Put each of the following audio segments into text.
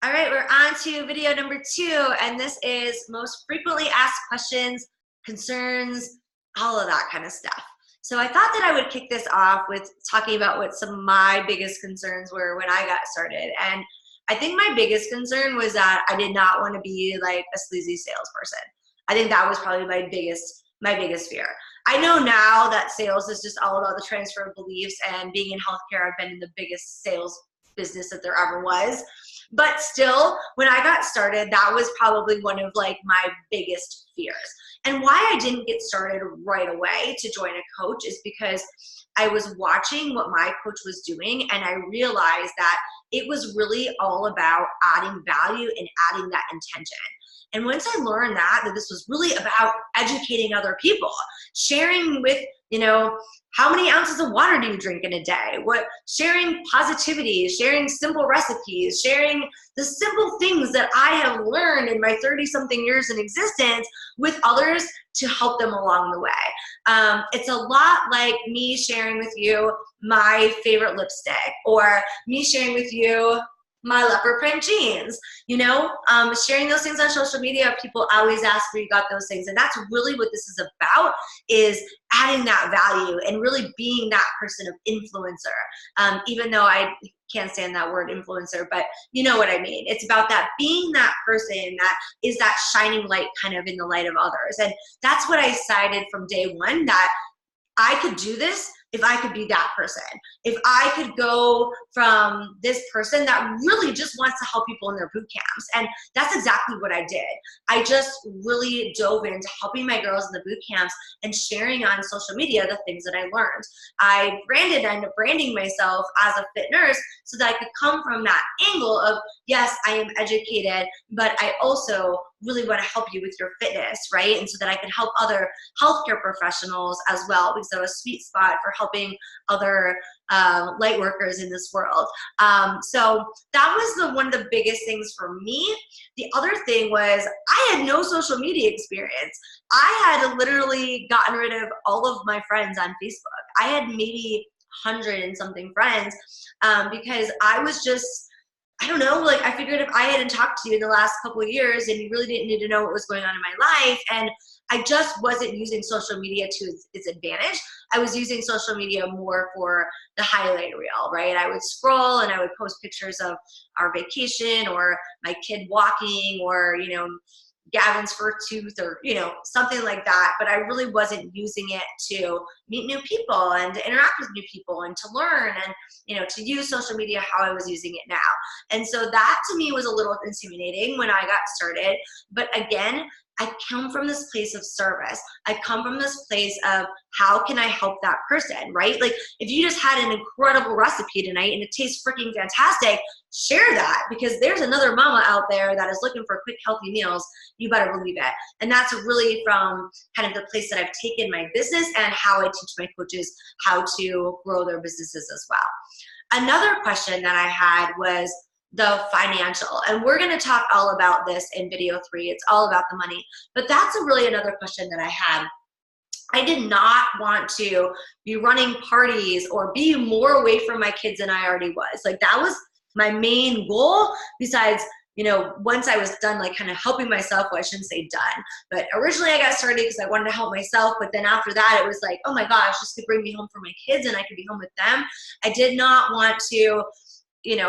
All right, we're on to video number 2, and this is most frequently asked questions, concerns, all of that kind of stuff. So I thought that I would kick this off with talking about what some of my biggest concerns were when I got started. And I think my biggest concern was that I did not want to be like a sleazy salesperson. I think that was probably my biggest fear. I know now that sales is just all about the transfer of beliefs, and being in healthcare, I've been in the biggest sales business that there ever was. But still, when I got started, that was probably one of like my biggest fears. And why I didn't get started right away to join a coach is because I was watching what my coach was doing, and I realized that it was really all about adding value and adding that intention. And once I learned that this was really about educating other people, sharing with, how many ounces of water do you drink in a day? Sharing positivity, sharing simple recipes, sharing the simple things that I have learned in my 30-something years in existence with others to help them along the way. It's a lot like me sharing with you my favorite lipstick, or me sharing with you my leopard print jeans, sharing those things on social media. People always ask where you got those things. And that's really what this is about, is adding that value and really being that person of influencer. Even though I can't stand that word influencer, but you know what I mean. It's about that being that person that is that shining light kind of in the light of others. And that's what I decided from day one, that I could do this if I could be that person. If I could go from this person that really just wants to help people in their boot camps. And that's exactly what I did. I just really dove into helping my girls in the boot camps and sharing on social media the things that I learned. I ended up branding myself as a fit nurse so that I could come from that angle of, yes, I am educated, but I also really want to help you with your fitness, right? And so that I can help other healthcare professionals as well, because I have a sweet spot for helping other light workers in this world. So that was one of the biggest things for me. The other thing was I had no social media experience. I had literally gotten rid of all of my friends on Facebook. I had maybe 100 and something friends because I was just, I don't know, like I figured if I hadn't talked to you in the last couple of years and you really didn't need to know what was going on in my life, and I just wasn't using social media to its advantage. I was using social media more for the highlight reel, right? I would scroll and I would post pictures of our vacation or my kid walking, or, Gavin's first tooth, or, something like that. But I really wasn't using it to meet new people and to interact with new people and to learn and, to use social media how I was using it now. And so that to me was a little intimidating when I got started. But again, I come from this place of service. I come from this place of how can I help that person, right? Like if you just had an incredible recipe tonight and it tastes freaking fantastic, share that, because there's another mama out there that is looking for quick, healthy meals. You better believe it. And that's really from kind of the place that I've taken my business and how I teach my coaches how to grow their businesses as well. Another question that I had was the financial, and we're going to talk all about this in video 3. It's all about the money, but that's really another question that I had. I did not want to be running parties or be more away from my kids than I already was. Like that was my main goal, besides, once I was done, like kind of helping myself. Well, I shouldn't say done, but originally I got started because I wanted to help myself. But then after that, it was like, oh my gosh, this could bring me home for my kids and I could be home with them. I did not want to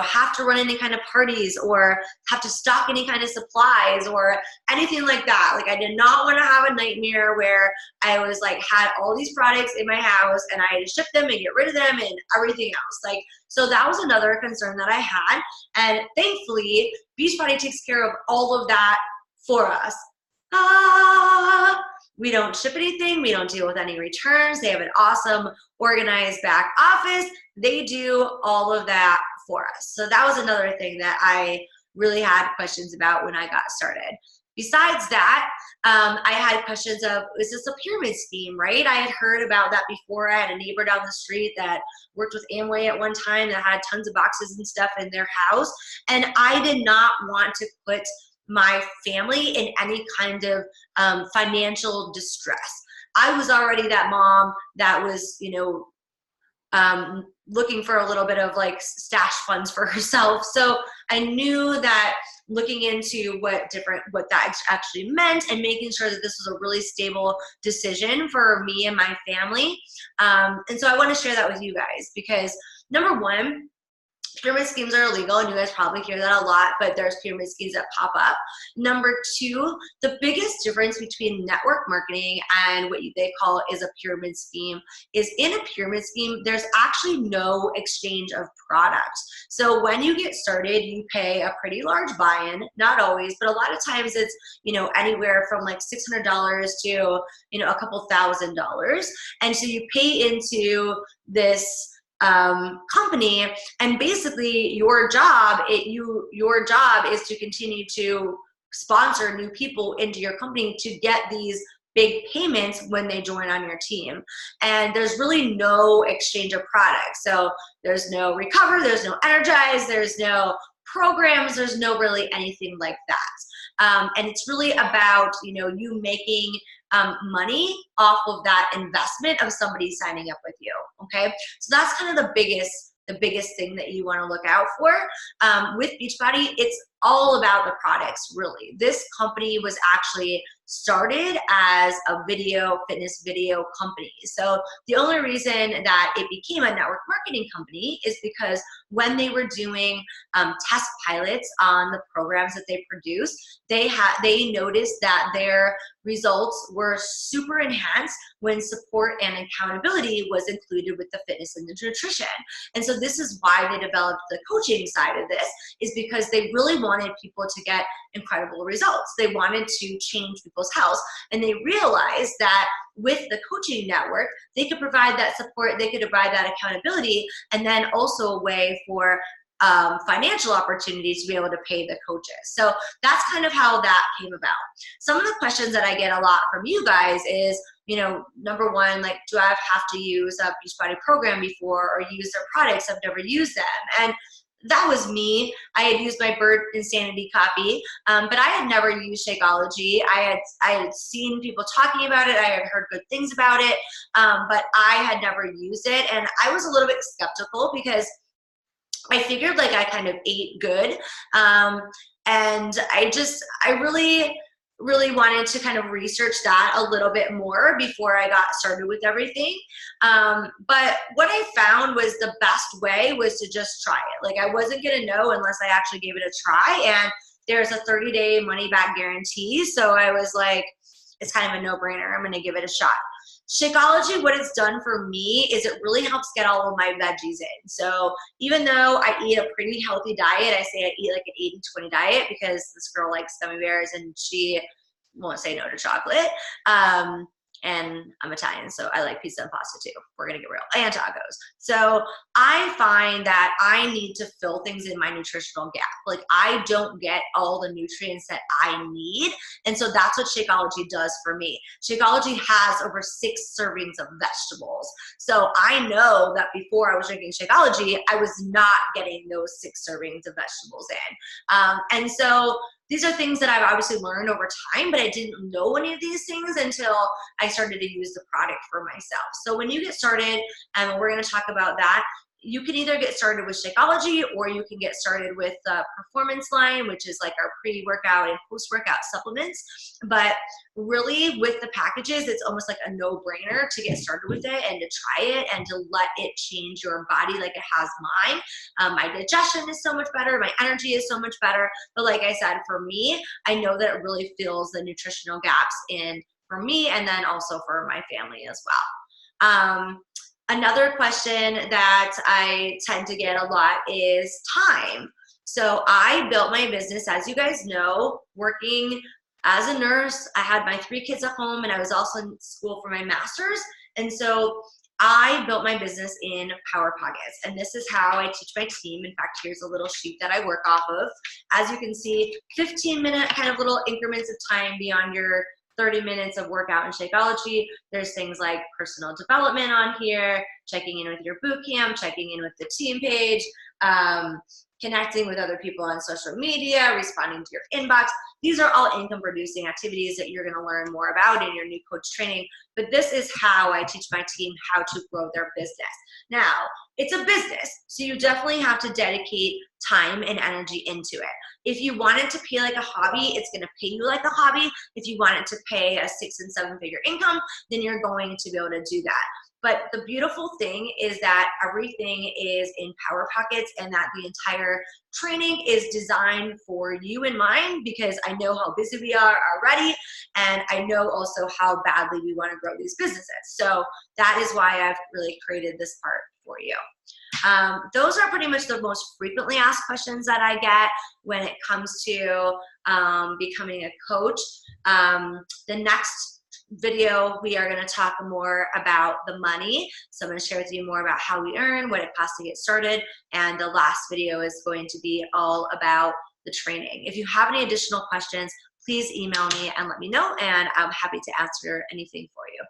have to run any kind of parties or have to stock any kind of supplies or anything like that. Like I did not want to have a nightmare where I was like, had all these products in my house and I had to ship them and get rid of them and everything else. Like, so that was another concern that I had. And thankfully, Beachbody takes care of all of that for us. We don't ship anything. We don't deal with any returns. They have an awesome organized back office. They do all of that for us. So that was another thing that I really had questions about when I got started. Besides that, I had questions of, is this a pyramid scheme, right? I had heard about that before. I had a neighbor down the street that worked with Amway at one time that had tons of boxes and stuff in their house. And I did not want to put my family in any kind of financial distress. I was already that mom that was, looking for a little bit of like stash funds for herself. So I knew that looking into what that actually meant, and making sure that this was a really stable decision for me and my family. And so I want to share that with you guys because number one, pyramid schemes are illegal, and you guys probably hear that a lot, but there's pyramid schemes that pop up. Number two, the biggest difference between network marketing and what they call is a pyramid scheme is in a pyramid scheme, there's actually no exchange of product. So when you get started, you pay a pretty large buy-in, not always, but a lot of times it's, anywhere from like $600 to, a couple $1,000s. And so you pay into this company, and basically your job is to continue to sponsor new people into your company to get these big payments when they join on your team. And there's really no exchange of products. So there's no Recover, there's no Energize, there's no programs, there's no really anything like that. And it's really about, you making money off of that investment of somebody signing up with you. Okay, so that's kind of the biggest thing that you want to look out for. With Beachbody, it's all about the products, really. This company was actually started as a fitness video company. So the only reason that it became a network marketing company is because when they were doing test pilots on the programs that they produced, they noticed that their results were super enhanced when support and accountability was included with the fitness and the nutrition. And so this is why they developed the coaching side of this, is because they really wanted people to get incredible results. They wanted to change people's health, and they realized that with the coaching network, they could provide that support, they could provide that accountability, and then also a way for financial opportunities to be able to pay the coaches. So that's kind of how that came about. Some of the questions that I get a lot from you guys is, number one, like, do I have to use a Beachbody program before or use their products? I've never used them. And that was me. I had used my Bird Insanity copy, but I had never used Shakeology. I had seen people talking about it. I had heard good things about it, but I had never used it. And I was a little bit skeptical because I figured like I kind of ate good. And I really wanted to kind of research that a little bit more before I got started with everything. But what I found was the best way was to just try it. Like, I wasn't going to know unless I actually gave it a try. And there's a 30-day money back guarantee. So I was like, it's kind of a no-brainer. I'm going to give it a shot. Shakeology, what it's done for me is it really helps get all of my veggies in. So even though I eat a pretty healthy diet, I say I eat like an 80-20 diet because this girl likes gummy bears and she won't say no to chocolate. And I'm Italian, so I like pizza and pasta too. We're gonna get real, and tacos. So I find that I need to fill things in my nutritional gap. Like, I don't get all the nutrients that I need. And so that's what Shakeology does for me. Shakeology has over 6 servings of vegetables. So I know that before I was drinking Shakeology, I was not getting those 6 servings of vegetables in. And so these are things that I've obviously learned over time, but I didn't know any of these things until I started to use the product for myself. So when you get started, and we're going to talk about that, you can either get started with Shakeology, or you can get started with the Performance line, which is like our pre-workout and post-workout supplements. But really, with the packages, it's almost like a no-brainer to get started with it and to try it and to let it change your body like it has mine. My digestion is so much better. My energy is so much better. But like I said, for me, I know that it really fills the nutritional gaps in for me, and then also for my family as well. Another question that I tend to get a lot is time. So I built my business, as you guys know, working as a nurse. I had my 3 kids at home, and I was also in school for my master's. And so I built my business in Power Pockets, and this is how I teach my team. In fact, here's a little sheet that I work off of. As you can see, 15-minute kind of little increments of time beyond your 30 minutes of workout in Shakeology. There's things like personal development on here, checking in with your boot camp, checking in with the team page, connecting with other people on social media, responding to your inbox. These are all income producing activities that you're going to learn more about in your new coach training. But this is how I teach my team how to grow their business. Now, it's a business, so you definitely have to dedicate time and energy into it. If you want it to pay like a hobby, it's going to pay you like a hobby. If you want it to pay a 6- and 7-figure income, then you're going to be able to do that. But the beautiful thing is that everything is in Power Pockets, and that the entire training is designed for you in mind, because I know how busy we are already, and I know also how badly we want to grow these businesses. So that is why I've really created this part for you. Those are pretty much the most frequently asked questions that I get when it comes to becoming a coach. The next video, we are going to talk more about the money. So I'm going to share with you more about how we earn, what it costs to get started. And the last video is going to be all about the training. If you have any additional questions, please email me and let me know, and I'm happy to answer anything for you.